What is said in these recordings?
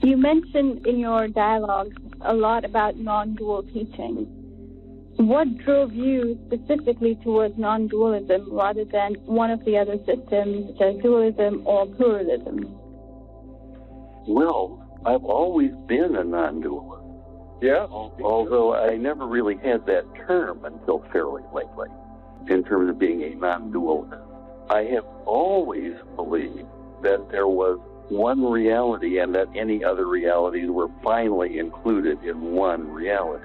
You mentioned in your dialogue a lot about non-dual teaching. What drove you specifically towards non-dualism rather than one of the other systems, such as dualism or pluralism? Well, I've always been a non-dualist. Yeah. Although I never really had that term until fairly lately, in terms of being a non-dualist. I have always believed that there was one reality and that any other realities were finally included in one reality.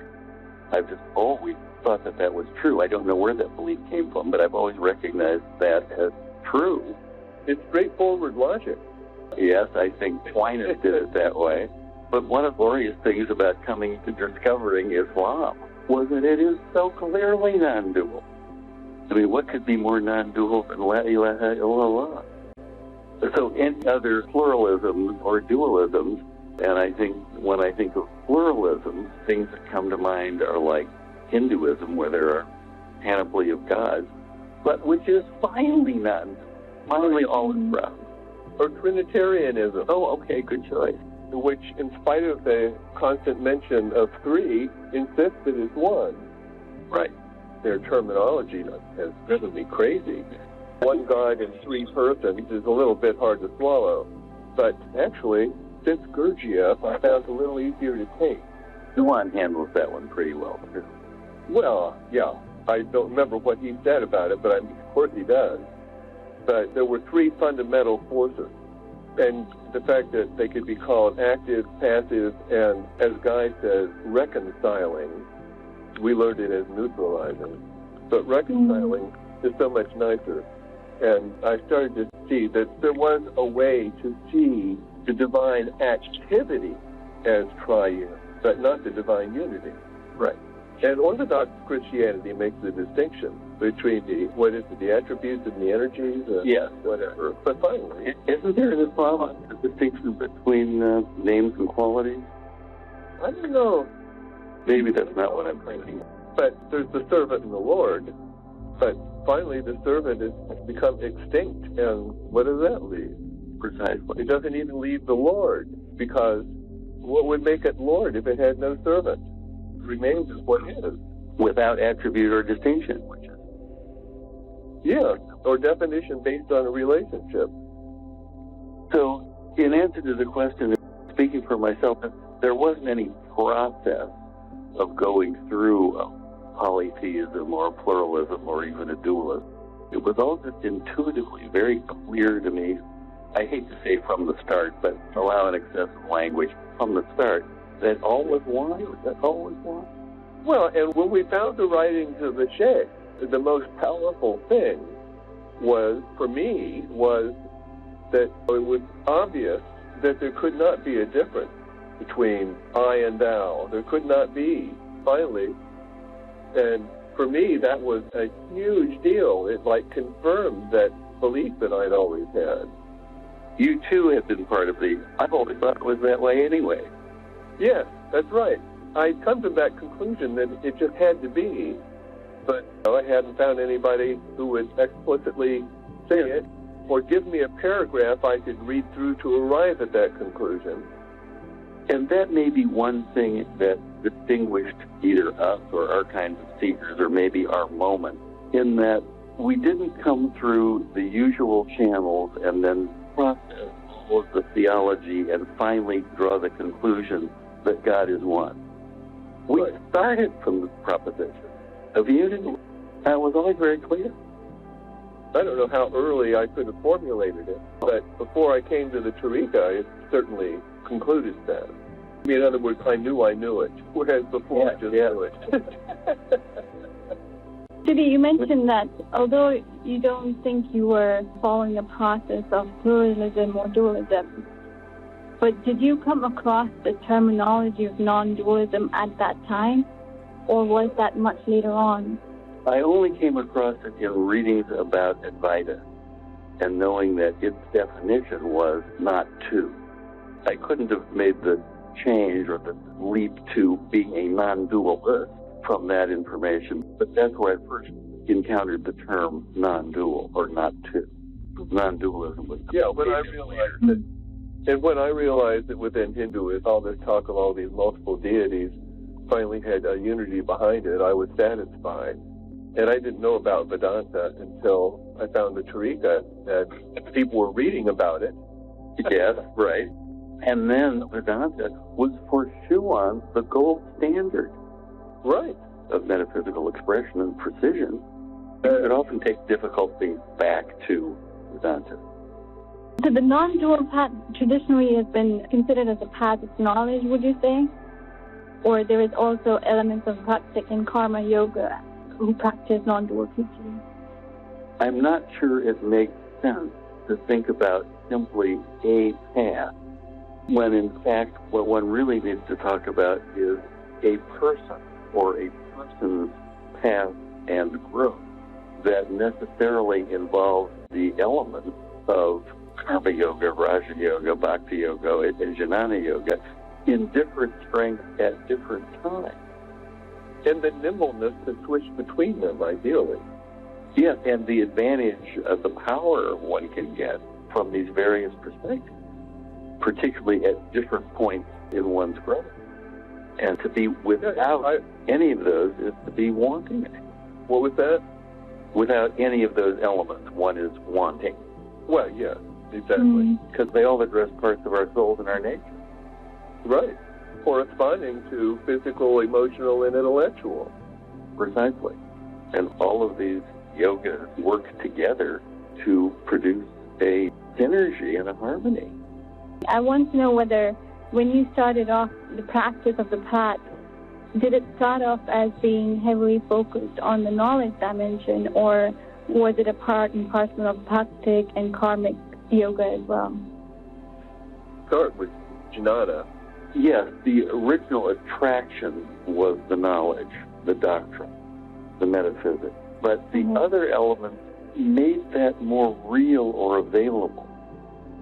I've just always thought that that was true. I don't know where that belief came from, but I've always recognized that as true. It's straightforward logic. Yes, I think Aquinas did it that way. But one of the glorious things about coming to discovering Islam was that it is so clearly non-dual. I mean, what could be more non-dual than La ilaha illallah? So any other pluralisms or dualisms, and I think when I think of pluralism, things that come to mind are like Hinduism, where there are a panoply of gods, but which is finally finally all around. Or Trinitarianism. Oh, okay, good choice. Which, in spite of the constant mention of three, insists that it's one. Right. Their terminology has driven me crazy. One God in three persons is a little bit hard to swallow. But actually, since Gurdjieff, I found it a little easier to take. Yuan handles that one pretty well, too. Well, yeah. I don't remember what he said about it, but of course he does. But there were three fundamental forces. And the fact that they could be called active, passive, and, as Guy says, reconciling. We learned it as neutralizing. But reconciling is so much nicer. And I started to see that there was a way to see the divine activity as triune, but not the divine unity. Right. And Orthodox Christianity makes the distinction between the attributes and the energies, yes, whatever. But finally, isn't there in Islam a distinction between names and qualities? I don't know. Maybe that's not what I'm thinking. But there's the servant and the Lord. But finally, the servant has become extinct, and what does that leave? Precisely. It doesn't even leave the Lord, because what would make it Lord if it had no servant? It remains as what it is. Without attribute or distinction. Yeah, or definition based on a relationship. So, in answer to the question, speaking for myself, there wasn't any process of going through a polytheism or a pluralism or even a dualism. It was all just intuitively very clear to me. I hate to say from the start, but allow an excessive language, from the start, that all was one. That all was one. Well, and when we found the writings of the Sheikh, the most powerful thing was, for me, was that it was obvious that there could not be a difference between I and thou. There could not be, finally. And for me, that was a huge deal. It confirmed that belief that I'd always had. You too have been part of I've always thought it was that way anyway. Yes, that's right. I'd come to that conclusion that it just had to be, but I hadn't found anybody who would explicitly say it or give me a paragraph I could read through to arrive at that conclusion. And that may be one thing that distinguished either us or our kinds of seekers, or maybe our moment, in that we didn't come through the usual channels and then process all of the theology and finally draw the conclusion that God is one. We started from the proposition of unity. That was always very clear. I don't know how early I could have formulated it, but before I came to the Tariqa, it certainly concluded that. I mean, in other words, I knew it, whereas before I just knew it. Judy, you mentioned that although you don't think you were following a process of pluralism or dualism, but did you come across the terminology of non-dualism at that time, or was that much later on? I only came across it in readings about Advaita and knowing that its definition was not two. I couldn't have made the change or the leap to being a non-dualist from that information, but that's where I first encountered the term non-dual or not two. Non-dualism was... Yeah, but I realized that And when I realized that within Hinduism, all this talk of all these multiple deities finally had a unity behind it, I was satisfied. And I didn't know about Vedanta until I found the Tariqa, and people were reading about it. Yes, right. And then Vedanta was for Schuon the gold standard Right. of metaphysical expression and precision. It often takes difficult things back to Vedanta. So the non-dual path traditionally has been considered as a path of knowledge, would you say? Or there is also elements of Praktik and Karma Yoga who practice non-dual teaching? I'm not sure it makes sense to think about simply a path, when in fact what one really needs to talk about is a person or a person's path and growth that necessarily involves the elements of Karma Yoga, Raja Yoga, Bhakti Yoga, and Jnana Yoga in different strengths at different times. And the nimbleness to switch between them, ideally. Yes, and the advantage of the power one can get from these various perspectives, particularly at different points in one's growth. And to be without any of those is to be wanting. What was that? Without any of those elements, one is wanting. Well, yeah, exactly. Because they all address parts of our souls and our nature. Right. Corresponding to physical, emotional, and intellectual. Precisely. And all of these yogas work together to produce a synergy and a harmony. I want to know whether when you started off the practice of the path, did it start off as being heavily focused on the knowledge dimension, or was it a part and parcel of Praktik and karmic yoga as well? Start with jnana. Yes, the original attraction was the knowledge, the doctrine, the metaphysics. But the other elements made that more real or available,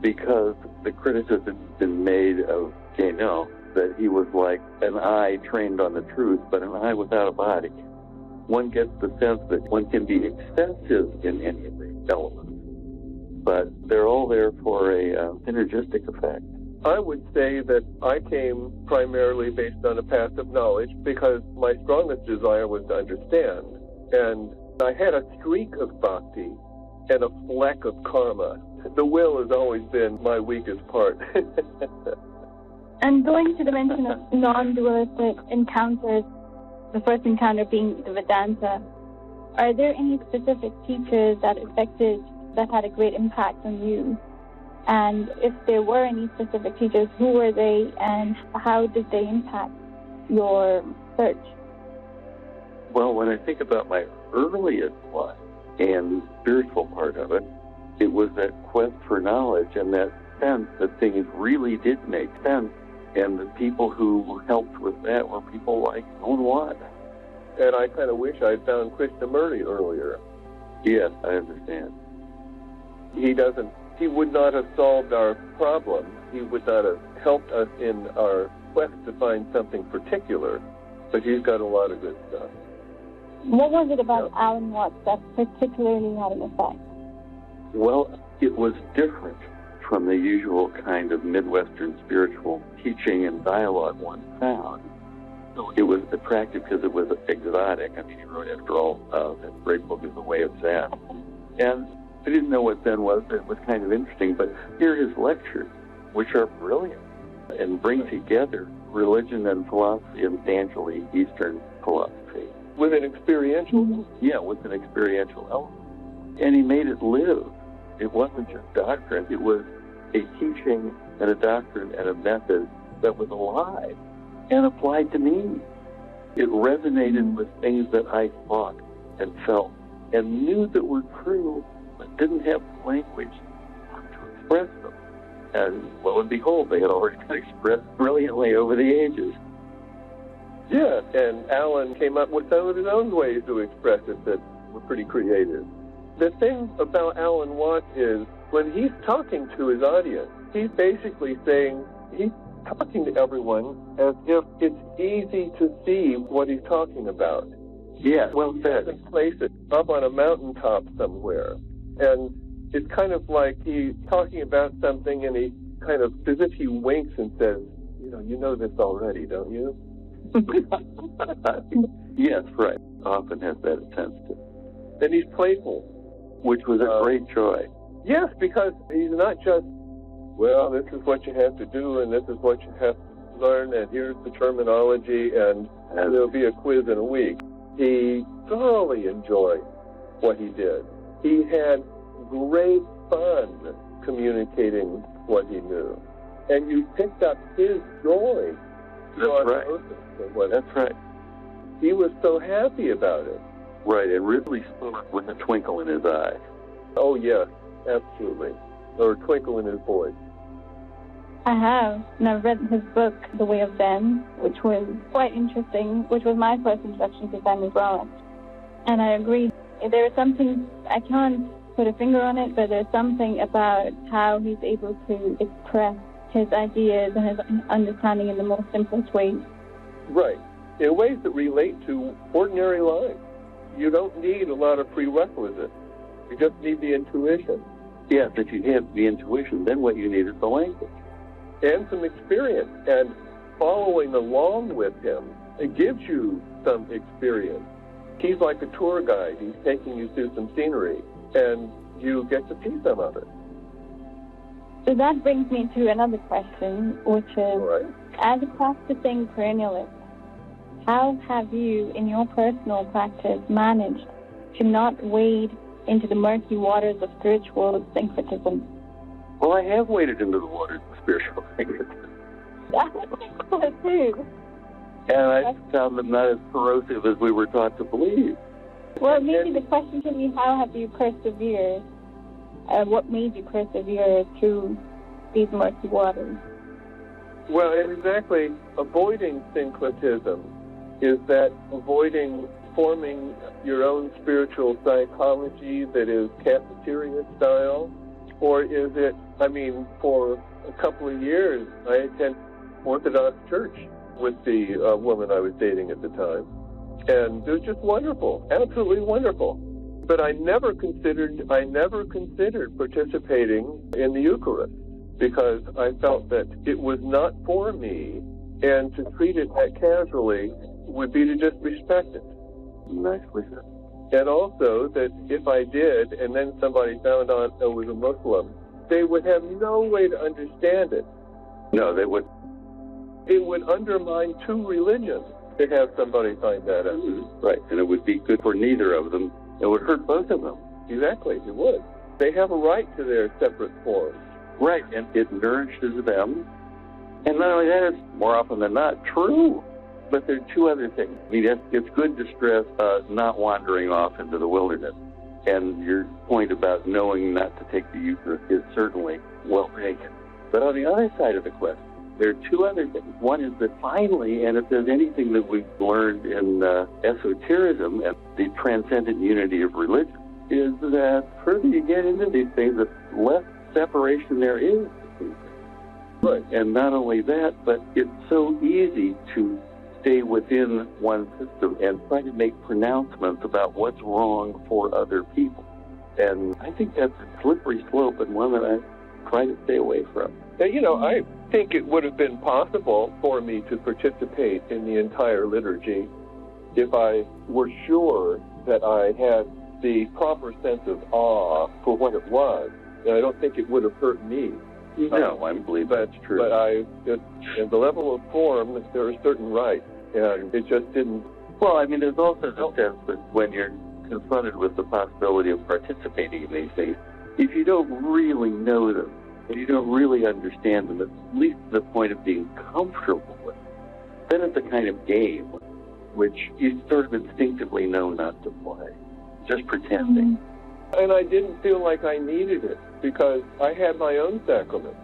because the criticism has been made of Guénon that he was like an eye trained on the truth, but an eye without a body. One gets the sense that one can be excessive in any of these elements, but they're all there for a synergistic effect. I would say that I came primarily based on a path of knowledge because my strongest desire was to understand. And I had a streak of bhakti and a fleck of karma. The will has always been my weakest part. And going to the mention of non-dualistic encounters, the first encounter being the Vedanta, are there any specific teachers that had a great impact on you? And if there were any specific teachers, who were they and how did they impact your search? Well, when I think about my earliest life and spiritual part of it, it was that quest for knowledge and that sense that things really did make sense. And the people who helped with that were people like Non-One. And I kind of wish I'd found Krishnamurti earlier. Yes, I understand. He would not have solved our problems. He would not have helped us in our quest to find something particular. But he's got a lot of good stuff. What was it about Alan Watts that particularly had an effect? Well, it was different from the usual kind of Midwestern spiritual teaching and dialogue one found. So it was attractive because it was exotic. I mean, he wrote, after all, that great book is The Way of Zen. And I didn't know what Zen was. It was kind of interesting. But here are his lectures, which are brilliant and bring together religion and philosophy, and substantially Eastern philosophy. With an experiential? Yeah, with an experiential element. And he made it live. It wasn't just doctrine. It was a teaching and a doctrine and a method that was alive and applied to me. It resonated with things that I thought and felt and knew that were true, but didn't have language to express them. And lo and behold, they had already been expressed brilliantly over the ages. Yeah, and Alan came up with some of his own ways to express it that were pretty creative. The thing about Alan Watts is when he's talking to his audience, he's basically saying, he's talking to everyone as if it's easy to see what he's talking about. Yeah, well said. He doesn't place it up on a mountaintop somewhere. And it's kind of like he's talking about something and he kind of as if he winks and says, you know this already, don't you? Yes, right. Often has that sense to. And he's playful. Which was a great joy. Yes, because he's not just, well, this is what you have to do, and this is what you have to learn, and here's the terminology, and there'll be a quiz in a week. He thoroughly enjoyed what he did. He had great fun communicating what he knew. And you picked up his joy. That's right. That's right. He was so happy about it. Right, and really spoke with a twinkle in his eye. Oh, yes, absolutely. Or a twinkle in his voice. I have, and I've read his book, The Way of Zen, which was quite interesting, which was my first introduction to Zen as well. And I agree. There is something, I can't put a finger on it, but there's something about how he's able to express his ideas and his understanding in the most simplest ways. Right. In ways that relate to ordinary life. You don't need a lot of prerequisites. You just need the intuition. Yes, if you have the intuition, then what you need is the language. And some experience. And following along with him, it gives you some experience. He's like a tour guide. He's taking you through some scenery, and you get to see some of it. So that brings me to another question, which is, right. As a practicing perennialist, how have you, in your personal practice, managed to not wade into the murky waters of spiritual syncretism? Well, I have waded into the waters of spiritual syncretism. That's cool too. And I found them not as corrosive as we were taught to believe. Well, maybe the question can be, how have you persevered? What made you persevere through these murky waters? Well, exactly. Avoiding syncretism is that avoiding forming your own spiritual psychology that is cafeteria style? Or is it, for a couple of years, I attended Orthodox church with the woman I was dating at the time. And it was just wonderful, absolutely wonderful. But I never considered participating in the Eucharist because I felt that it was not for me, and to treat it that casually would be to disrespect it. Nicely said. And also that if I did, and then somebody found out I was a Muslim, they would have no way to understand it. No, they would. It would undermine two religions to have somebody find that out. Right, and it would be good for neither of them. It would hurt both of them. Exactly, it would. They have a right to their separate forms. Right, and it nourishes them. And not only that, it's more often than not true. But there are two other things. It's good to stress not wandering off into the wilderness. And your point about knowing not to take the Eucharist is certainly well taken. But on the other side of the question, there are two other things. One is that finally, and if there's anything that we've learned in esotericism and the transcendent unity of religion, is that further you get into these things, the less separation there is. Right. And not only that, but it's so easy to stay within one system and try to make pronouncements about what's wrong for other people. And I think that's a slippery slope and one that I try to stay away from. Now, I think it would have been possible for me to participate in the entire liturgy if I were sure that I had the proper sense of awe for what it was. And I don't think it would have hurt me. No, I believe that's true. But at the level of form, there are certain rights, and it just didn't. Well, there's also the sense that when you're confronted with the possibility of participating in these things, if you don't really know them, and you don't really understand them, at least to the point of being comfortable with them, then it's a kind of game which you sort of instinctively know not to play, just pretending. And I didn't feel like I needed it because I had my own sacrament.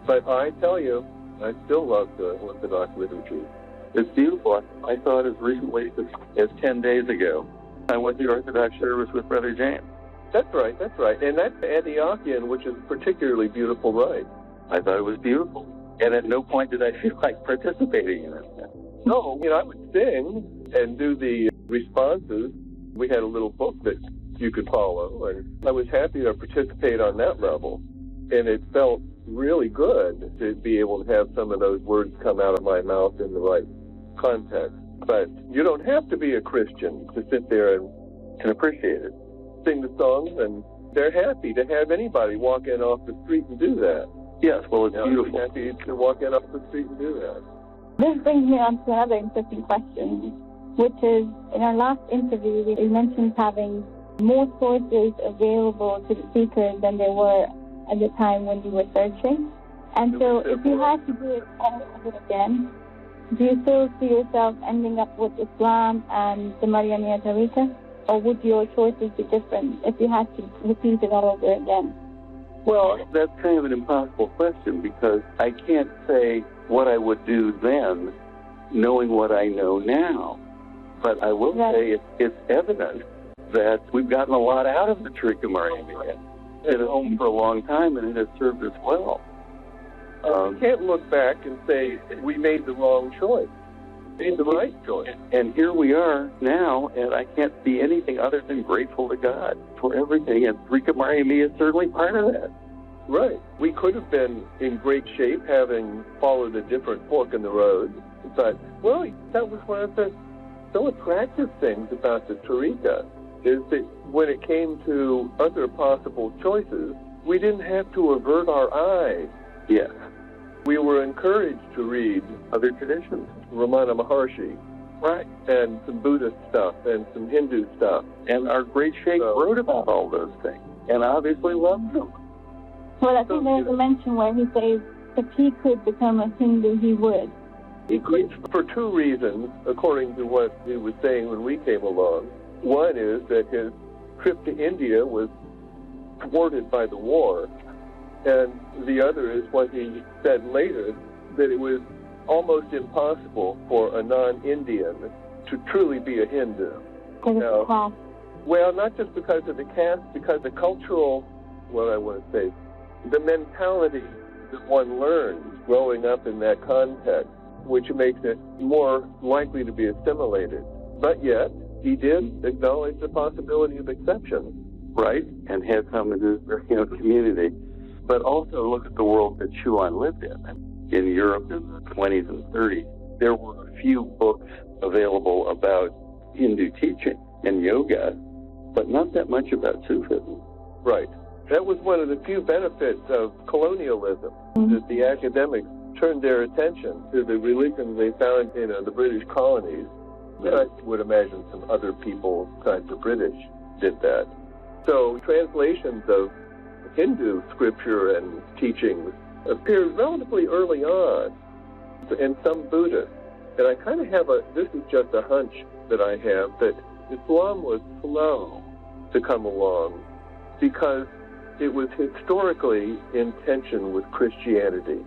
But I tell you, I still love the Orthodox liturgy. It's beautiful. I saw it as recently as 10 days ago. I went to the Orthodox service with Brother James. That's right. And that's Antiochian, which is a particularly beautiful rite. I thought it was beautiful. And at no point did I feel like participating in it. No, I would sing and do the responses. We had a little book that you could follow, and I was happy to participate on that level. And it felt really good to be able to have some of those words come out of my mouth in the right context. But you don't have to be a Christian to sit there and appreciate it. Sing the songs, and they're happy to have anybody walk in off the street and do that. Yes, well, it's beautiful. They're happy to walk in off the street and do that. This brings me on to another interesting question, which is, in our last interview, we mentioned having more sources available to the seekers than there were at the time when you were searching. And so if you had to do it all over again, do you still see yourself ending up with Islam and the Mariamia Tariqa? Or would your choices be different if you had to repeat it all over again? Well, that's kind of an impossible question because I can't say what I would do then knowing what I know now. But I will say it's evident that we've gotten a lot out of the Tariqa Mariamia. It's been at home for a long time and it has served us well. You can't look back and say we made the wrong choice. We made the right choice. And here we are now, and I can't be anything other than grateful to God for everything, and Tariqa Mariamia is certainly part of that. Right. We could have been in great shape having followed a different fork in the road, but, well, that was one of the so attractive things about the Tariqa, is that when it came to other possible choices, we didn't have to avert our eyes. Yes. We were encouraged to read other traditions. Ramana Maharshi. Right. And some Buddhist stuff and some Hindu stuff. And our great Sheikh wrote about all those things and obviously loved them. Well, I think there's a mention where he says if he could become a Hindu, he would. He could, for two reasons, according to what he was saying when we came along. One is that his trip to India was thwarted by the war. And the other is what he said later, that it was almost impossible for a non-Indian to truly be a Hindu. Because of the caste. Well, not just because of the caste, because the cultural, what I want to say, the mentality that one learns growing up in that context, which makes it more likely to be assimilated. But yet, he did acknowledge the possibility of exceptions. Right, and had some in his community. But also look at the world that Chuan lived in. In Europe in the 20s and 30s, there were a few books available about Hindu teaching and yoga, but not that much about Sufism. Right. That was one of the few benefits of colonialism, that the academics turned their attention to the religions they found in the British colonies. And I would imagine some other people besides the British did that. So translations of Hindu scripture and teachings appeared relatively early on, and some Buddhist. And I kind of have this is just a hunch that I have, that Islam was slow to come along because it was historically in tension with Christianity.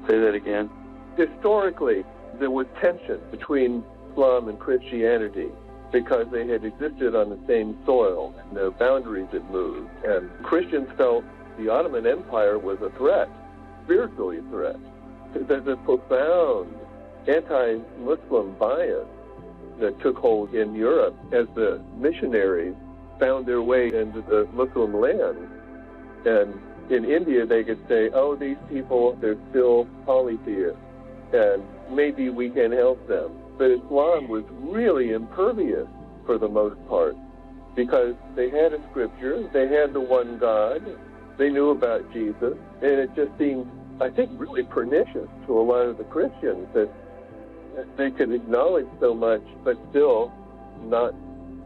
Say that again. Historically, there was tension between Islam and Christianity because they had existed on the same soil and the boundaries had moved. And Christians felt the Ottoman Empire was a threat, spiritually a threat. There's a profound anti-Muslim bias that took hold in Europe as the missionaries found their way into the Muslim lands. And in India, they could say, oh, these people, they're still polytheists, and maybe we can help them. But Islam was really impervious for the most part because they had a scripture, they had the one God, they knew about Jesus, and it just seemed, I think, really pernicious to a lot of the Christians that they could acknowledge so much but still not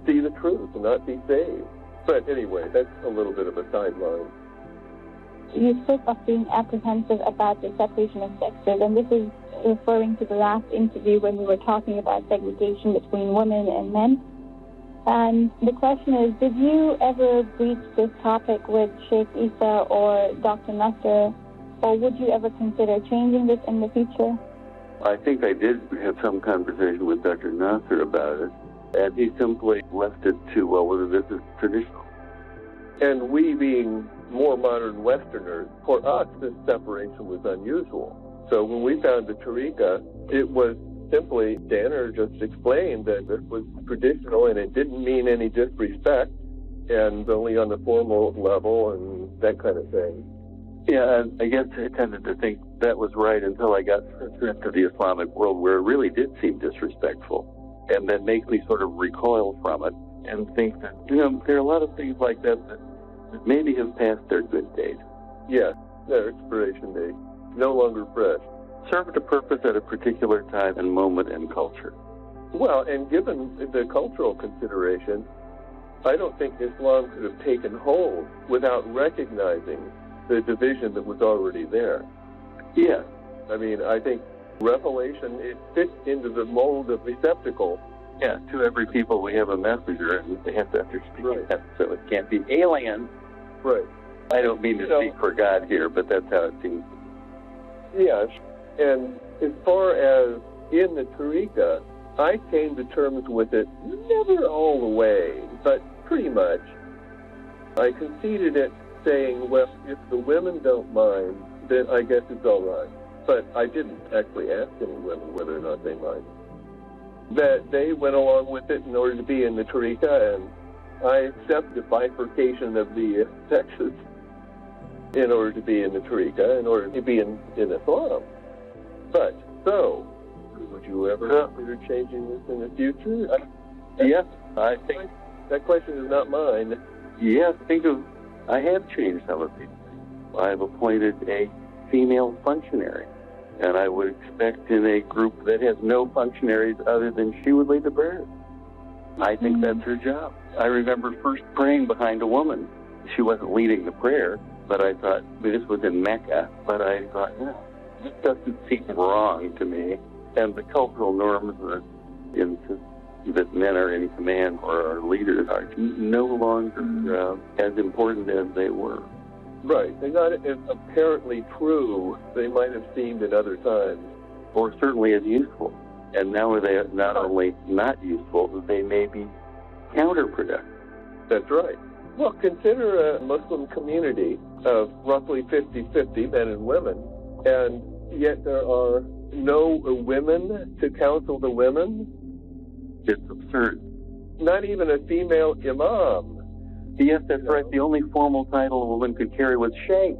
see the truth and not be saved. But anyway, that's a little bit of a sideline. You spoke of being apprehensive about the separation of sexes, and this is referring to the last interview when we were talking about segregation between women and men. And the question is, did you ever breach this topic with Sheikh Isa or Dr. Nasser, or would you ever consider changing this in the future? I think I did have some conversation with Dr. Nasser about it, and he simply left it to, well, whether this is traditional. And we being more modern Westerners, for us, this separation was unusual. So when we found the Tariqa, it was simply, Danner just explained that this was traditional and it didn't mean any disrespect and only on the formal level and that kind of thing. Yeah, I guess I tended to think that was right until I got into the Islamic world, where it really did seem disrespectful. And that makes me sort of recoil from it and think that, there are a lot of things like that maybe have passed their good days. Yes, their expiration date. No longer fresh. Served a purpose at a particular time and moment in culture. Well, and given the cultural consideration, I don't think Islam could have taken hold without recognizing the division that was already there. Yeah. I mean, I think revelation, it fits into the mold of receptacle. Yeah, to every people we have a messenger, and they have to understand Right. that, so it can't be alien. Right. I don't mean to speak for God here, but that's how it seems. Yes. And as far as in the Tariqa, I came to terms with it, never all the way, but pretty much. I conceded it, saying, well, if the women don't mind, then I guess it's all right. But I didn't actually ask any women whether or not they mind. That they went along with it in order to be in the Tariqa, and I accept the bifurcation of the sexes in order to be in the Tariqa, in order to be in Islam. But, so, would you ever consider changing this in the future? Yes, I think. That question is not mine. Yes, I have changed some of these. I have appointed a female functionary, and I would expect in a group that has no functionaries other than she would lead the prayers. I think that's her job. I remember first praying behind a woman. She wasn't leading the prayer, but I thought, this was in Mecca, but I thought, no, this doesn't seem wrong to me. And the cultural norms that men are in command or are leaders are no longer as important as they were. Right. They're not as apparently true they might have seemed at other times. Or certainly as useful. And now they are not only not useful, they may be counterproductive. That's right. Well, consider a Muslim community of roughly 50-50 men and women, and yet there are no women to counsel the women. It's absurd. Not even a female imam. Yes, that's right. The only formal title a woman could carry was sheikh,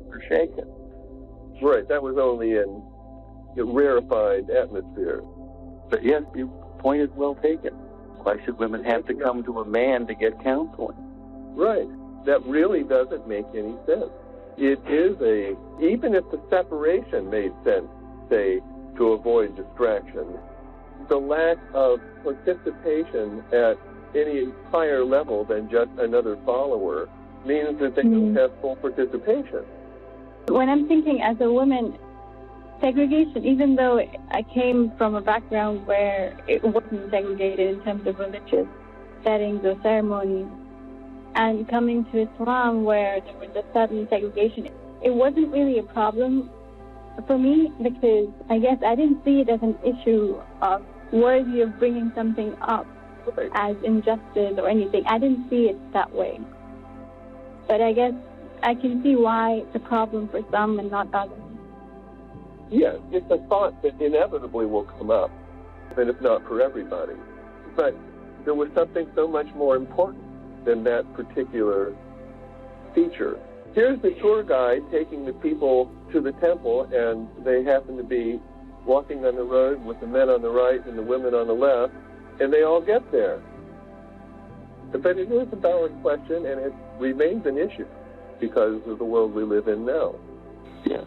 or sheikha. Right, that was only in a rarefied atmosphere. But yes, your point is well taken. Why should women have to come to a man to get counseling? Right. That really doesn't make any sense. It is even if the separation made sense, say, to avoid distraction, the lack of participation at any higher level than just another follower means that they don't have full participation. When I'm thinking as a woman, segregation, even though I came from a background where it wasn't segregated in terms of religious settings or ceremonies, and coming to Islam where there was a sudden segregation, it wasn't really a problem for me because I guess I didn't see it as an issue of worthy of bringing something up as injustice or anything. I didn't see it that way. But I guess I can see why it's a problem for some and not others. Yes, it's a thought that inevitably will come up, and if not for everybody. But there was something so much more important than that particular feature. Here's the tour guide taking the people to the temple, and they happen to be walking on the road with the men on the right and the women on the left, and they all get there. But it is a valid question, and it remains an issue because of the world we live in now. Yes.